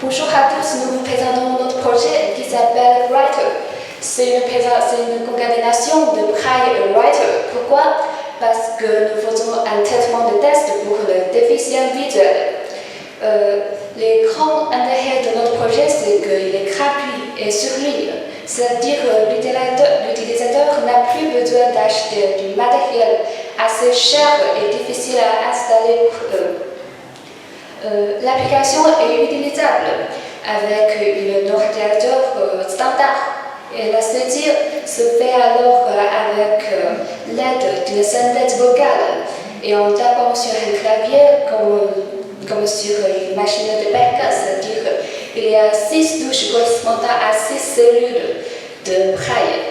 Bonjour à tous, nous vous présentons notre projet qui s'appelle Writer. C'est une concaténation de Braille et Writer. Pourquoi? Parce que nous faisons un traitement de test pour le déficient visuel. Les grands intérêts de notre projet, c'est qu'il est gratuit et sur ligne. C'est-à-dire que l'utilisateur n'a plus besoin d'acheter du matériel assez cher et difficile à installer pour eux. L'application est utilisable avec un ordinateur standard. Et la saisie se fait alors avec l'aide d'une synthèse vocale et en tapant sur un clavier comme sur une machine de Becker, c'est-à-dire qu'il y a 6 touches correspondant à 6 cellules de Braille.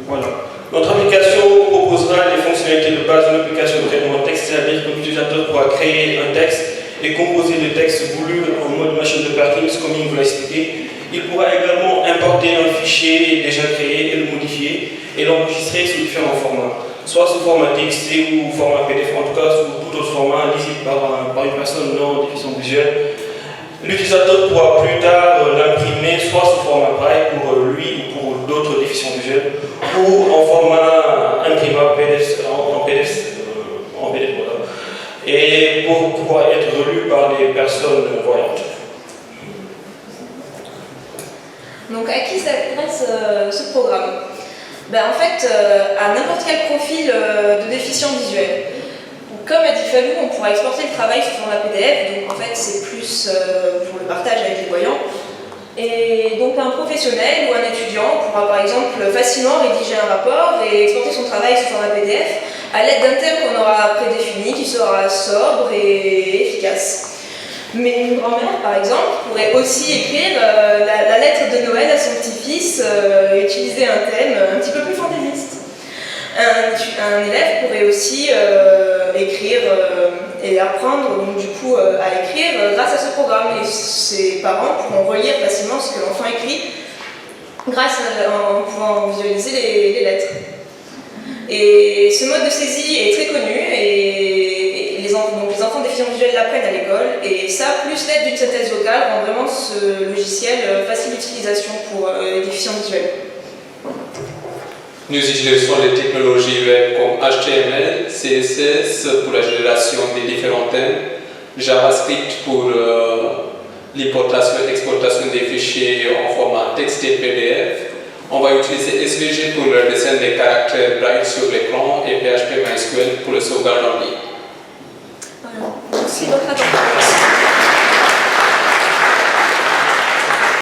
Voilà. Notre application proposera les fonctionnalités de base d'une application de traitement de texte, c'est-à-dire que l'utilisateur pourra créer un texte et composer le texte voulu en mode machine de Perkins, comme il vous l'a expliqué. Il pourra également importer un fichier déjà créé et le modifier et l'enregistrer sous différents formats, soit sous format TXT ou format PDF, en tout cas sous tout autre format lisible par une personne non déficiente visuelle. L'utilisateur pourra plus tard l'imprimer soit sous format Braille pour lui ou pour d'autres déficients visuels ou en format imprimable PDF, en PDF, voilà, et pour pouvoir être lu par des personnes voyantes. Donc à qui s'adresse ce programme? En fait, à n'importe quel profil de déficient visuel. Comme a dit Falou, on pourra exporter le travail sous format PDF, donc en fait c'est plus pour le partage avec les voyants. Et donc un professionnel ou un étudiant pourra par exemple facilement rédiger un rapport et exporter son travail sous format PDF à l'aide d'un thème qu'on aura prédéfini qui sera sobre et efficace. Mais une grand-mère, par exemple, pourrait aussi écrire la lettre de Noël à son petit-fils et utiliser un thème un petit peu plus fantaisiste. Un élève pourrait aussi écrire et apprendre donc, du coup, à écrire grâce à ce programme. Et ses parents pourront relire facilement ce que l'enfant écrit en pouvant visualiser les lettres. Et ce mode de saisie est très connu et les enfants déficients visuels l'apprennent à l'école, et ça, plus l'aide d'une synthèse vocale, rend vraiment ce logiciel facile d'utilisation pour les déficients visuels. Nous utilisons les technologies web comme HTML, CSS pour la génération des différents thèmes, JavaScript pour l'importation et l'exportation des fichiers en format texte et PDF. On va utiliser SVG pour le dessin des caractères braille sur l'écran et PHP MySQL pour le sauvegarde en ligne. Voilà. Merci de votre attention.